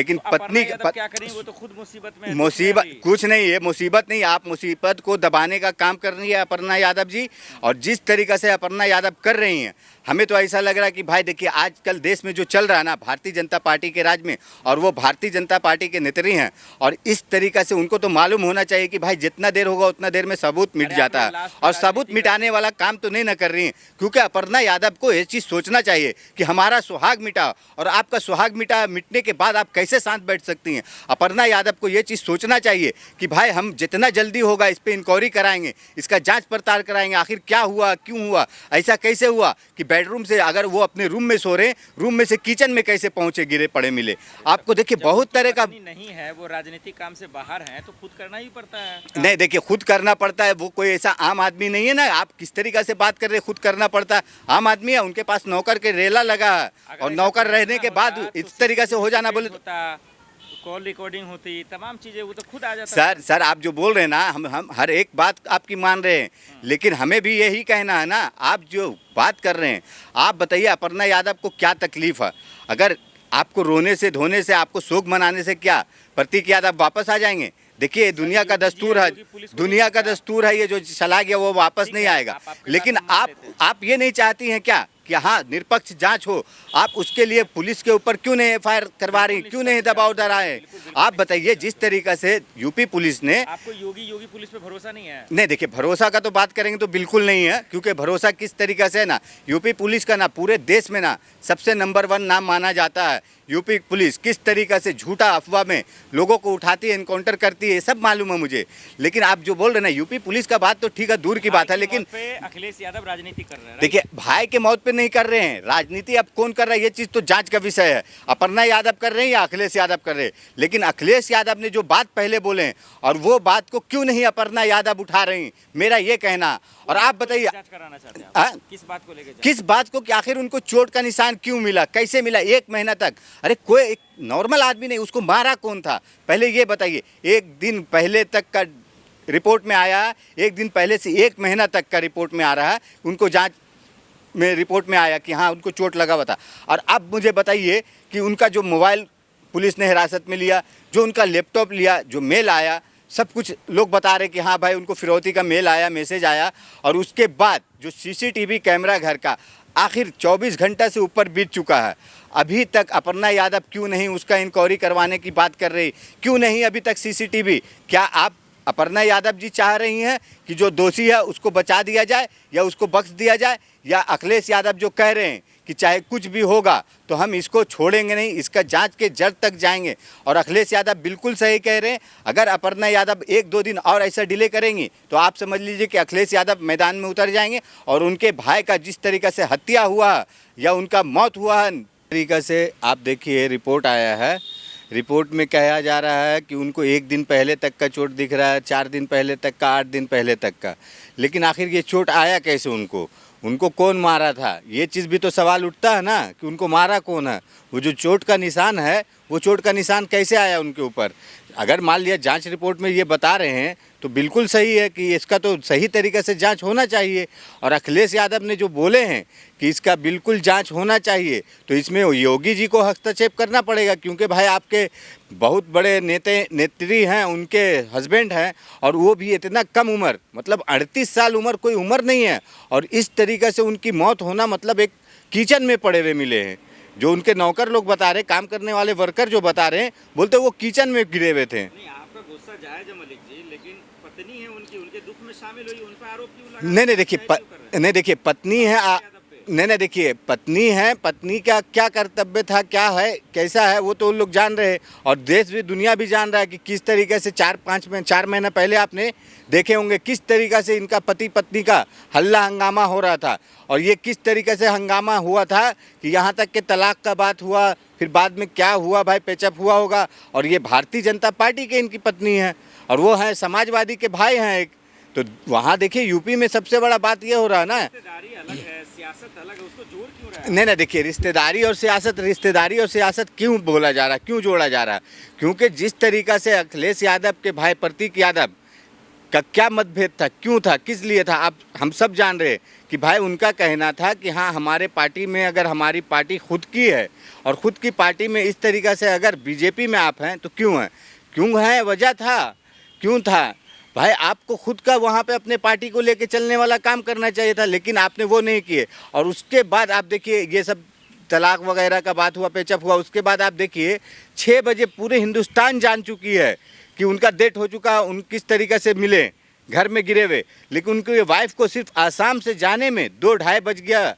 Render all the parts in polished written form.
लेकिन तो पत्नी क्या करेंगे, वो तो खुद मुसीबत में है, मुसीबत दुख में कुछ नहीं है, मुसीबत नहीं, आप मुसीबत को दबाने का काम कर रही है अपर्णा यादव जी। और जिस तरीक़े से अपर्णा यादव कर रही हैं, हमें तो ऐसा लग रहा है कि भाई देखिए आजकल देश में जो चल रहा है ना भारतीय जनता पार्टी के राज में, और वो भारतीय जनता पार्टी के नेत्री हैं, और इस तरीक़े से उनको तो मालूम होना चाहिए कि भाई जितना देर होगा उतना देर में सबूत मिट जाता है, और सबूत मिटाने वाला काम तो नहीं ना कर रही हैं। क्योंकि अपर्णा यादव को ये चीज़ सोचना चाहिए कि हमारा सुहाग मिटा, और आपका सुहाग मिटने के बाद आप कैसे शांत बैठ सकती हैं। अपर्णा यादव को ये चीज़ सोचना चाहिए कि भाई हम जितना जल्दी होगा इस पर इंक्वायरी कराएंगे, इसका जांच पड़ताल कराएंगे, आखिर क्या हुआ, क्यों हुआ, ऐसा कैसे हुआ कि बेडरूम से अगर वो अपने रूम में सो रहे, रूम में से किचन में कैसे पहुंचे, गिरे पड़े मिले। आपको देखिए बहुत तरह का नहीं है, वो राजनीतिक काम से बाहर है तो खुद करना ही पड़ता है। नहीं देखिए खुद करना पड़ता है, वो कोई ऐसा आम आदमी नहीं है ना। आप किस तरीक़े से बात कर रहे हैं, खुद करना पड़ता है। आम आदमी है, उनके पास नौकर के रेला लगा है, और नौकर रहने के बाद इस तरीक़े से हो जाना, बोले कॉल रिकॉर्डिंग होती, तमाम चीजें, वो तो खुद आ जाता। सर आप जो बोल रहे हैं ना, हम हर एक बात आपकी मान रहे हैं, लेकिन हमें भी यही कहना है ना। आप जो बात कर रहे हैं, आप बताइए अपर्णा यादव को क्या तकलीफ है। अगर आपको रोने से धोने से, आपको शोक मनाने से क्या प्रतीक यादव वापस आ जाएंगे? देखिए दुनिया का दस्तूर है, दुनिया का दस्तूर है, ये जो चला गया वो वापस नहीं आएगा। लेकिन आप ये नहीं चाहती हैं क्या कि हाँ निष्पक्ष जांच हो? आप उसके लिए पुलिस के ऊपर क्यों नहीं एफआईआर करवा रही, क्यों नहीं दबाव डाले? आप बताइए, जिस तरीक़े से यूपी पुलिस ने, आपको योगी पुलिस पे भरोसा नहीं है? नहीं देखिए भरोसा का तो बात करेंगे तो बिल्कुल नहीं है, क्योंकि भरोसा किस तरीक़े से ना, यूपी पुलिस का ना पूरे देश में ना सबसे नंबर 1 नाम माना जाता है। यूपी पुलिस किस तरीक़े से झूठा अफवाह में लोगों को उठाती है, इनकाउंटर करती है, सब मालूम है मुझे। लेकिन आप जो बोल रहे हैं ना यूपी पुलिस का बात तो ठीक है, दूर की बात है, लेकिन अखिलेश यादव राजनीति कर रहे हैं। देखिए भाई के मौत पे नहीं कर रहे हैं राजनीति, अब कौन कर रहा है ये चीज़ तो जांच का विषय है। अपर्णा यादव कर रहे हैं या अखिलेश यादव कर रहे हैं, लेकिन अखिलेश यादव ने जो बात पहले बोले हैं, और वो बात को क्यों नहीं अपर्णा यादव उठा रही हैं, मेरा ये कहना। और आप बताइए किस बात को लेकर, किस बात को कि आखिर उनको चोट का निशान क्यों मिला, कैसे मिला 1 महीना तक? अरे कोई एक नॉर्मल आदमी नहीं, उसको मारा कौन था पहले ये बताइए। 1 दिन पहले तक का रिपोर्ट में आया, 1 दिन पहले से 1 महीना तक का रिपोर्ट में आ रहा है, उनको जांच में रिपोर्ट में आया कि हाँ उनको चोट लगा हुआ था। और अब मुझे बताइए कि उनका जो मोबाइल पुलिस ने हिरासत में लिया, जो उनका लैपटॉप लिया, जो मेल आया, सब कुछ लोग बता रहे कि हाँ भाई उनको फिरौती का मेल आया, मैसेज आया। और उसके बाद जो सीसीटीवी कैमरा घर का, आखिर 24 घंटा से ऊपर बीत चुका है, अभी तक अपर्णा यादव क्यों नहीं उसका इंक्वायरी करवाने की बात कर रही, क्यों नहीं अभी तक सीसीटीवी? क्या आप अपर्णा यादव जी चाह रही हैं कि जो दोषी है उसको बचा दिया जाए या उसको बख्श दिया जाए, या अखिलेश यादव जो कह रहे हैं कि चाहे कुछ भी होगा तो हम इसको छोड़ेंगे नहीं, इसका जांच के जड़ तक जाएंगे? और अखिलेश यादव बिल्कुल सही कह रहे हैं, अगर अपर्णा यादव 1-2 दिन और ऐसा डिले करेंगी तो आप समझ लीजिए कि अखिलेश यादव मैदान में उतर जाएंगे, और उनके भाई का जिस तरीक़े से हत्या हुआ या उनका मौत हुआ है तरीक़े से, आप देखिए रिपोर्ट आया है, रिपोर्ट में कहा जा रहा है कि उनको 1 दिन पहले तक का चोट दिख रहा है, 4 दिन पहले तक का, 8 दिन पहले तक का। लेकिन आखिर ये चोट आया कैसे उनको कौन मारा था, ये चीज़ भी तो सवाल उठता है ना कि उनको मारा कौन है। वो जो चोट का निशान है, वो चोट का निशान कैसे आया उनके ऊपर? अगर मान लिया जांच रिपोर्ट में ये बता रहे हैं तो बिल्कुल सही है कि इसका तो सही तरीके से जांच होना चाहिए। और अखिलेश यादव ने जो बोले हैं कि इसका बिल्कुल जांच होना चाहिए, तो इसमें योगी जी को हस्तक्षेप करना पड़ेगा, क्योंकि भाई आपके बहुत बड़े नेत्री हैं, उनके हस्बैंड हैं, और वो भी इतना कम उम्र, मतलब 38 साल उम्र कोई उम्र नहीं है। और इस तरीके से उनकी मौत होना मतलब एक किचन में पड़े हुए मिले हैं। जो उनके नौकर लोग बता रहे, काम करने वाले वर्कर जो बता रहे हैं, बोलते वो किचन में गिरे हुए थे। नहीं, आपका गुस्सा जायज है मलिक जी, लेकिन पत्नी है उनकी, उनके दुख में शामिल हुई, उन पर आरोप क्यों लगा? नहीं देखिए पत्नी है, नहीं देखिए पत्नी है, पत्नी का क्या कर्तव्य था, क्या है, कैसा है, वो तो उन लोग जान रहे हैं। और देश भी दुनिया भी जान रहा है कि किस तरीके से 4 महीना पहले आपने देखे होंगे किस तरीक़े से इनका पति पत्नी का हल्ला हंगामा हो रहा था। और ये किस तरीके से हंगामा हुआ था कि यहाँ तक के तलाक का बात हुआ, फिर बाद में क्या हुआ भाई, पेचअप हुआ होगा। और ये भारतीय जनता पार्टी के इनकी पत्नी है, और वो है समाजवादी के भाई हैं एक। तो वहाँ देखिए यूपी में सबसे बड़ा बात ये हो रहा है ना, रिश्तेदारी अलग है, सियासत अलग है, उसको जोड़ क्यों रहा है? नहीं देखिए रिश्तेदारी और सियासत क्यों बोला जा रहा है, क्यों जोड़ा जा रहा है? क्योंकि जिस तरीक़ा से अखिलेश यादव के भाई प्रतीक यादव का क्या मतभेद था, क्यों था, किस लिए था, आप हम सब जान रहे हैं कि भाई उनका कहना था कि हाँ हमारे पार्टी में अगर हमारी पार्टी खुद की है और ख़ुद की पार्टी में इस तरीक़े से अगर बीजेपी में आप हैं तो क्यों हैं, क्यों हैं, वजह था, क्यों था भाई, आपको खुद का वहाँ पे अपने पार्टी को लेके चलने वाला काम करना चाहिए था, लेकिन आपने वो नहीं किए। और उसके बाद आप देखिए ये सब तलाक वगैरह का बात हुआ, पेचअप हुआ, उसके बाद आप देखिए 6 बजे पूरे हिंदुस्तान जान चुकी है कि उनका डेथ हो चुका, उन किस तरीके से मिले घर में गिरे हुए, लेकिन उनकी वाइफ को सिर्फ आसाम से जाने में 2-2.5 बज गया,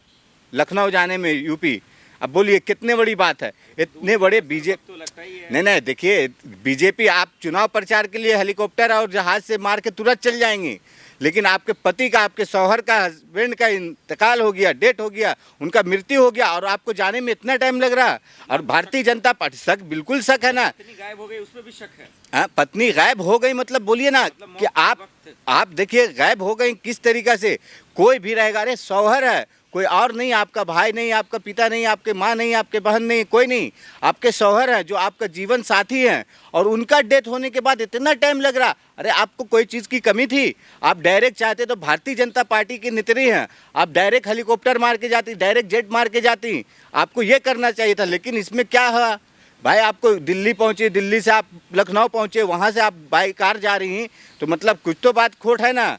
लखनऊ जाने में यूपी। अब बोलिए कितने बड़ी बात है, इतने बड़े बीजेपी तो लगता ही है। नहीं देखिए बीजेपी आप चुनाव प्रचार के लिए हेलीकॉप्टर और जहाज से मार के तुरंत चल जाएंगी, लेकिन आपके पति का, आपके शौहर का, हस्बैंड का इंतकाल हो गया, डेथ हो गया, उनका मृत्यु हो गया और आपको जाने में इतना टाइम लग रहा। और भारतीय जनता पार्टी, शक बिल्कुल शक है ना, पत्नी गायब हो गई उस पर भी शक है। हाँ पत्नी गायब हो गई मतलब बोलिए ना मतलब कि आप देखिए गायब हो गई किस तरीक़ा से, कोई भी रहेगा, अरे शौहर है, कोई और नहीं, आपका भाई नहीं, आपका पिता नहीं, आपके माँ नहीं, आपके बहन नहीं, कोई नहीं, आपके शौहर हैं जो आपका जीवन साथी हैं और उनका डेथ होने के बाद इतना टाइम लग रहा। अरे आपको कोई चीज़ की कमी थी, आप डायरेक्ट चाहते तो भारतीय जनता पार्टी की नेत्री हैं, आप डायरेक्ट हेलीकॉप्टर मार के जाती, डायरेक्ट जेट मार के जाती, आपको ये करना चाहिए था। लेकिन इसमें क्या हुआ भाई, आपको दिल्ली पहुँचे, दिल्ली से आप लखनऊ पहुँचे, वहाँ से आप बाई कार जा रही हैं, तो मतलब कुछ तो बात खोट है ना।